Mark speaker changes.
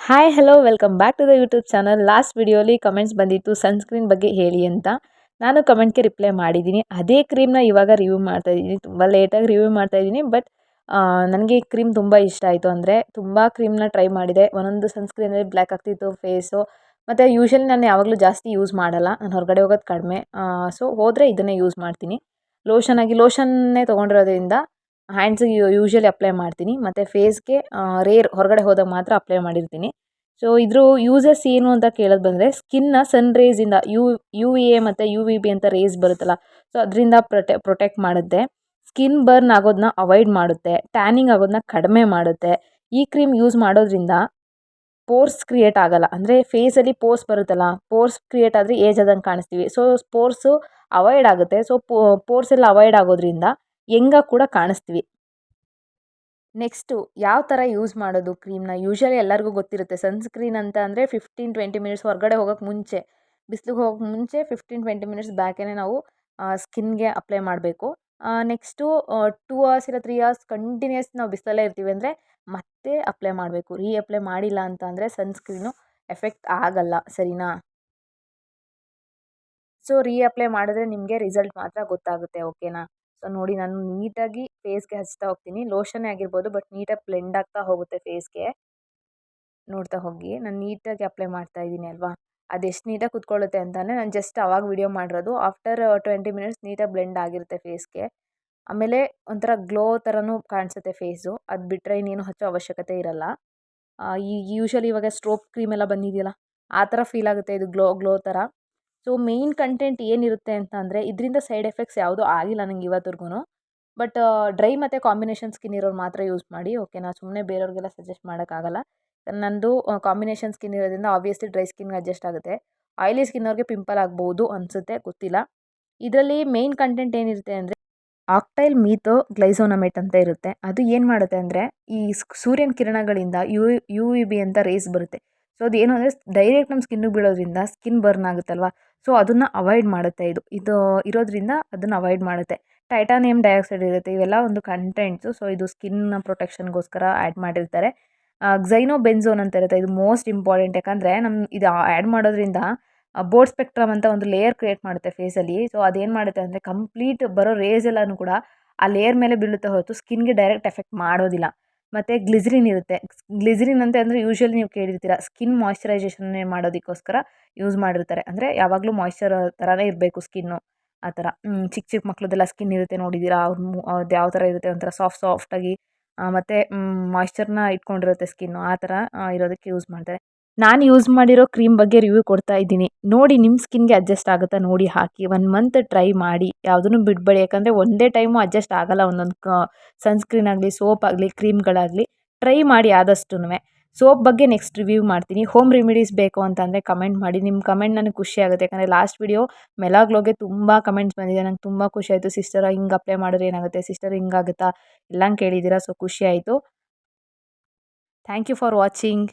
Speaker 1: Hi hello welcome back to the YouTube channel. Last ವಿಡಿಯೋಲಿ comments ಬಂದಿತ್ತು sunscreen ಬಗ್ಗೆ ಹೇಳಿ ಅಂತ. ನಾನು ಕಮೆಂಟ್ಗೆ ರಿಪ್ಲೈ ಮಾಡಿದ್ದೀನಿ. ಅದೇ ಕ್ರೀಮ್ನ ಇವಾಗ ರಿವ್ಯೂ ಮಾಡ್ತಾ ಇದ್ದೀನಿ. ತುಂಬ ಲೇಟಾಗಿ ರಿವ್ಯೂ ಮಾಡ್ತಾ ಇದ್ದೀನಿ. ಬಟ್ ನನಗೆ ಈ ಕ್ರೀಮ್ ತುಂಬ ಇಷ್ಟ ಆಯಿತು. ಅಂದರೆ ತುಂಬ ಕ್ರೀಮ್ನ ಟ್ರೈ ಮಾಡಿದೆ. ಒಂದೊಂದು ಸನ್ಸ್ಕ್ರೀನಲ್ಲಿ ಬ್ಲ್ಯಾಕ್ ಆಗ್ತಿತ್ತು ಫೇಸು. ಮತ್ತು ಯೂಶ್ವಲಿ ನಾನು ಯಾವಾಗಲೂ ಜಾಸ್ತಿ ಯೂಸ್ ಮಾಡಲ್ಲ. ನಾನು ಹೊರಗಡೆ ಹೋಗೋದು ಕಡಿಮೆ. ಸೊ ಹೋದರೆ ಇದನ್ನೇ ಯೂಸ್ ಮಾಡ್ತೀನಿ. ಲೋಷನ್ನೇ ತೊಗೊಂಡಿರೋದ್ರಿಂದ ಹ್ಯಾಂಡ್ಸಿಗೆ ಯೂಶ್ವಲಿ ಅಪ್ಲೈ ಮಾಡ್ತೀನಿ. ಮತ್ತು ಫೇಸ್ಗೆ ರೇರ್ ಹೊರಗಡೆ ಹೋದಾಗ ಮಾತ್ರ ಅಪ್ಲೈ ಮಾಡಿರ್ತೀನಿ. ಸೊ ಇದ್ರ ಯೂಸಸ್ ಏನು ಅಂತ ಕೇಳೋದು ಬಂದರೆ, ಸ್ಕಿನ್ನ ಸನ್ ರೇಸಿಂದ ಯು ವಿ ಎ ಮತ್ತು ಯು ವಿ ಬಿ ಅಂತ ರೇಸ್ ಬರುತ್ತಲ್ಲ, ಸೊ ಅದರಿಂದ ಪ್ರೊಟೆಕ್ಟ್ ಮಾಡುತ್ತೆ. ಸ್ಕಿನ್ ಬರ್ನ್ ಆಗೋದನ್ನ ಅವಾಯ್ಡ್ ಮಾಡುತ್ತೆ. ಟ್ಯಾನಿಂಗ್ ಆಗೋದನ್ನ ಕಡಿಮೆ ಮಾಡುತ್ತೆ. ಈ ಕ್ರೀಮ್ ಯೂಸ್ ಮಾಡೋದ್ರಿಂದ ಪೋರ್ಸ್ ಕ್ರಿಯೇಟ್ ಆಗಲ್ಲ. ಅಂದರೆ ಫೇಸಲ್ಲಿ ಪೋರ್ಸ್ ಬರುತ್ತಲ್ಲ, ಪೋರ್ಸ್ ಕ್ರಿಯೇಟ್ ಆದರೆ ಏಜ್ ಆದಂಗೆ ಕಾಣಿಸ್ತೀವಿ. ಸೊ ಪೋರ್ಸು ಅವಾಯ್ಡ್ ಆಗುತ್ತೆ. ಸೊ ಪೋರ್ಸ್ ಎಲ್ಲ ಅವಾಯ್ಡ್ ಆಗೋದ್ರಿಂದ ಯಂಗಾಗಿ ಕೂಡ ಕಾಣಿಸ್ತೀವಿ. ನೆಕ್ಸ್ಟು ಯಾವ ಥರ ಯೂಸ್ ಮಾಡೋದು ಕ್ರೀಮ್ನ? ಯೂಶ್ವಲಿ ಎಲ್ಲರಿಗೂ ಗೊತ್ತಿರುತ್ತೆ. ಸನ್ಸ್ಕ್ರೀನ್ ಅಂತ ಅಂದರೆ 15-20 ಮಿನಿಟ್ಸ್ ಹೊರಗಡೆ ಹೋಗೋಕ್ಕೆ ಮುಂಚೆ, ಬಿಸಿಲಿಗೆ ಹೋಗೋಕ್ಕೆ ಮುಂಚೆ 15-20 ಮಿನಿಟ್ಸ್ ಬ್ಯಾಕೇ ನಾವು ಸ್ಕಿನ್ಗೆ ಅಪ್ಲೈ ಮಾಡಬೇಕು. ನೆಕ್ಸ್ಟು 2 ಅವರ್ಸ್ ಇಲ್ಲ 3 ಅವರ್ಸ್ ಕಂಟಿನ್ಯೂಸ್ ನಾವು ಬಿಸಿಲಲ್ಲೇ ಇರ್ತೀವಿ ಅಂದರೆ ಮತ್ತೆ ಅಪ್ಲೈ ಮಾಡಬೇಕು. ಅಪ್ಲೈ ಮಾಡಿಲ್ಲ ಅಂತ ಅಂದರೆ ಸನ್ಸ್ಕ್ರೀನು ಎಫೆಕ್ಟ್ ಆಗಲ್ಲ, ಸರಿನಾ? ಸೊ ಅಪ್ಲೈ ಮಾಡಿದ್ರೆ ನಿಮಗೆ ರಿಸಲ್ಟ್ ಮಾತ್ರ ಗೊತ್ತಾಗುತ್ತೆ, ಓಕೆನಾ? ಸೊ ನೋಡಿ, ನಾನು ನೀಟಾಗಿ ಫೇಸ್ಗೆ ಹಚ್ತಾ ಹೋಗ್ತೀನಿ. ಲೋಷನ್ನೇ ಆಗಿರ್ಬೋದು, ಬಟ್ ನೀಟಾಗಿ ಬ್ಲೆಂಡ್ ಆಗ್ತಾ ಹೋಗುತ್ತೆ ಫೇಸ್ಗೆ. ನೋಡ್ತಾ ಹೋಗಿ, ನಾನು ನೀಟಾಗಿ ಅಪ್ಲೈ ಮಾಡ್ತಾ ಇದ್ದೀನಿ ಅಲ್ವಾ? ಅದೆಷ್ಟು ನೀಟಾಗಿ ಕುತ್ಕೊಳ್ಳುತ್ತೆ ಅಂತಲೇ ನಾನು ಜಸ್ಟ್ ಆವಾಗ ವಿಡಿಯೋ ಮಾಡಿರೋದು. ಆಫ್ಟರ್ 20 ಮಿನಿಟ್ಸ್ ನೀಟಾಗಿ ಬ್ಲೆಂಡ್ ಆಗಿರುತ್ತೆ ಫೇಸ್ಗೆ. ಆಮೇಲೆ ಒಂಥರ ಗ್ಲೋ ಥರನೂ ಕಾಣಿಸುತ್ತೆ ಫೇಸು. ಅದು ಬಿಟ್ಟರೆ ಇನ್ನೇನು ಹಚ್ಚೋ ಅವಶ್ಯಕತೆ ಇರಲ್ಲ. ಈ ಯೂಶ್ವಲಿ ಇವಾಗ ಸ್ಟ್ರೋಪ್ ಕ್ರೀಮ್ ಎಲ್ಲ ಬಂದಿದೆಯಲ್ಲ, ಆ ಥರ ಫೀಲ್ ಆಗುತ್ತೆ ಇದು ಗ್ಲೋ ಥರ. ಸೊ ಮೇಯ್ನ್ ಕಂಟೆಂಟ್ ಏನಿರುತ್ತೆ ಅಂತ ಅಂದರೆ, ಇದರಿಂದ ಸೈಡ್ ಎಫೆಕ್ಟ್ಸ್ ಯಾವುದೂ ಆಗಿಲ್ಲ ನಂಗೆ ಇವತ್ತಿಗೂ. ಬಟ್ ಡ್ರೈ ಮತ್ತು ಕಾಂಬಿನೇಷನ್ ಸ್ಕಿನ್ ಇರೋರು ಮಾತ್ರ ಯೂಸ್ ಮಾಡಿ, ಓಕೆನಾ? ಸುಮ್ಮನೆ ಬೇರೆಯವ್ರಿಗೆಲ್ಲ ಸಜೆಸ್ಟ್ ಮಾಡೋಕ್ಕಾಗಲ್ಲ. ನಂದು ಕಾಂಬಿನೇಷನ್ ಸ್ಕಿನ್ ಇರೋದ್ರಿಂದ ಆಬ್ವಿಯಸ್ಲಿ ಡ್ರೈ ಸ್ಕಿನ್ಗೆ ಅಡ್ಜಸ್ಟ್ ಆಗುತ್ತೆ. ಆಯಿಲಿ ಸ್ಕಿನ್ ಅವ್ರಿಗೆ ಪಿಂಪಲ್ ಆಗ್ಬೋದು ಅನಿಸುತ್ತೆ, ಗೊತ್ತಿಲ್ಲ. ಇದರಲ್ಲಿ ಮೇಯ್ನ್ ಕಂಟೆಂಟ್ ಏನಿರುತ್ತೆ ಅಂದರೆ, ಆಕ್ಟೈಲ್ ಮೀಥೋ ಗ್ಲೈಸೋನಮೇಟ್ ಅಂತ ಇರುತ್ತೆ. ಅದು ಏನು ಮಾಡುತ್ತೆ ಅಂದರೆ, ಈ ಸೂರ್ಯನ ಕಿರಣಗಳಿಂದ ಯು ವಿ ಬಿ ಅಂತ ರೇಸ್ ಬರುತ್ತೆ. ಸೊ ಅದೇನು ಅಂದರೆ ಡೈರೆಕ್ಟ್ ನಮ್ಮ ಸ್ಕಿನ್ನಿಗೆ ಬೀಳೋದ್ರಿಂದ ಸ್ಕಿನ್ ಬರ್ನ್ ಆಗುತ್ತಲ್ವ, ಸೊ ಅದನ್ನು ಅವಾಯ್ಡ್ ಮಾಡುತ್ತೆ. ಇದು ಇರೋದ್ರಿಂದ ಅದನ್ನು ಅವಾಯ್ಡ್ ಮಾಡುತ್ತೆ. ಟೈಟಾನಿಯಂ ಡೈಆಕ್ಸೈಡ್ ಇರುತ್ತೆ, ಇವೆಲ್ಲ ಒಂದು ಕಂಟೆಂಟ್ಸು. ಸೊ ಇದು ಸ್ಕಿನ್ ಪ್ರೊಟೆಕ್ಷನ್ಗೋಸ್ಕರ ಆ್ಯಡ್ ಮಾಡಿರ್ತಾರೆ. ಬೆನ್ಝೋನ್ ಅಂತ ಇರುತ್ತೆ, ಇದು ಮೋಸ್ಟ್ ಇಂಪಾರ್ಟೆಂಟ್. ಯಾಕಂದರೆ ಇದು ಆ್ಯಡ್ ಮಾಡೋದ್ರಿಂದ ಬೋರ್ಡ್ ಸ್ಪೆಕ್ಟ್ರಮ್ ಅಂತ ಒಂದು ಲೇಯರ್ ಕ್ರಿಯೇಟ್ ಮಾಡುತ್ತೆ ಫೇಸಲ್ಲಿ. ಸೊ ಅದೇನು ಮಾಡುತ್ತೆ ಅಂದರೆ, ಕಂಪ್ಲೀಟ್ ಬರೋ ರೇಸ್ ಎಲ್ಲನೂ ಕೂಡ ಆ ಲೇಯರ್ ಮೇಲೆ ಬೀಳುತ್ತೆ ಹೊರತು ಸ್ಕಿನ್ಗೆ ಡೈರೆಕ್ಟ್ ಎಫೆಕ್ಟ್ ಮಾಡೋದಿಲ್ಲ. ಮತ್ತು ಗ್ಲಿಸರಿನ್ ಇರುತ್ತೆ. ಗ್ಲಿಸರಿನ್ ಅಂತ ಅಂದರೆ ಯೂಶ್ವಲಿ ನೀವು ಕೇಳಿರ್ತೀರ, ಸ್ಕಿನ್ ಮಾಯ್ಶ್ಚರೈಸೇಷನ್ ಮಾಡೋದಕ್ಕೋಸ್ಕರ ಯೂಸ್ ಮಾಡಿರ್ತಾರೆ. ಅಂದರೆ ಯಾವಾಗಲೂ ಮಾಯ್ಶ್ಚರ್ ಥರನೇ ಇರಬೇಕು ಸ್ಕಿನ್ನು, ಆ ಥರ. ಚಿಕ್ಕ ಮಕ್ಳದ್ದೆಲ್ಲ ಸ್ಕಿನ್ ಇರುತ್ತೆ ನೋಡಿದ್ದೀರಾ, ಅವ್ರದ್ದು ಯಾವ ಥರ ಇರುತ್ತೆ, ಒಂಥರ ಸಾಫ್ಟಾಗಿ ಮತ್ತು ಮಾಯ್ಶ್ಚರ್ನ ಇಟ್ಕೊಂಡಿರುತ್ತೆ ಸ್ಕಿನ್ನು, ಆ ಥರ ಇರೋದಕ್ಕೆ ಯೂಸ್ ಮಾಡ್ತಾರೆ. ನಾನು ಯೂಸ್ ಮಾಡಿರೋ ಕ್ರೀಮ್ ಬಗ್ಗೆ ರಿವ್ಯೂ ಕೊಡ್ತಾ ಇದ್ದೀನಿ. ನೋಡಿ ನಿಮ್ಮ ಸ್ಕಿನ್ಗೆ ಅಡ್ಜಸ್ಟ್ ಆಗುತ್ತಾ ನೋಡಿ ಹಾಕಿ. 1 ಮಂತ್ ಟ್ರೈ ಮಾಡಿ, ಯಾವುದನ್ನು ಬಿಡಬೇಡಿ. ಯಾಕಂದರೆ ಒಂದೇ ಟೈಮು ಅಡ್ಜಸ್ಟ್ ಆಗಲ್ಲ ಒಂದೊಂದು ಸನ್ಸ್ಕ್ರೀನ್ ಆಗಲಿ, ಸೋಪ್ ಆಗಲಿ, ಕ್ರೀಮ್ಗಳಾಗಲಿ. ಟ್ರೈ ಮಾಡಿ ಆದಷ್ಟುನುವೆ. ಸೋಪ್ ಬಗ್ಗೆ ನೆಕ್ಸ್ಟ್ ರಿವ್ಯೂ ಮಾಡ್ತೀನಿ. ಹೋಮ್ ರೆಮಿಡೀಸ್ ಬೇಕು ಅಂತಂದರೆ ಕಮೆಂಟ್ ಮಾಡಿ. ನಿಮ್ಮ ಕಮೆಂಟ್ ನನಗೆ ಖುಷಿ ಆಗುತ್ತೆ. ಯಾಕಂದರೆ ಲಾಸ್ಟ್ ವಿಡಿಯೋ ಮೆಲಾಗ್ಲೋಗೆ ತುಂಬ ಕಮೆಂಟ್ಸ್ ಬಂದಿದೆ. ನಂಗೆ ತುಂಬ ಖುಷಿ ಆಯಿತು. ಸಿಸ್ಟರ್ ಹಿಂಗೆ ಅಪ್ಲೈ ಮಾಡಿದ್ರೆ ಏನಾಗುತ್ತೆ, ಸಿಸ್ಟರ್ ಹಿಂಗಾಗುತ್ತಾ ಎಲ್ಲ ಕೇಳಿದ್ದೀರಾ. ಸೊ ಖುಷಿ ಆಯಿತು. Thank you for watching.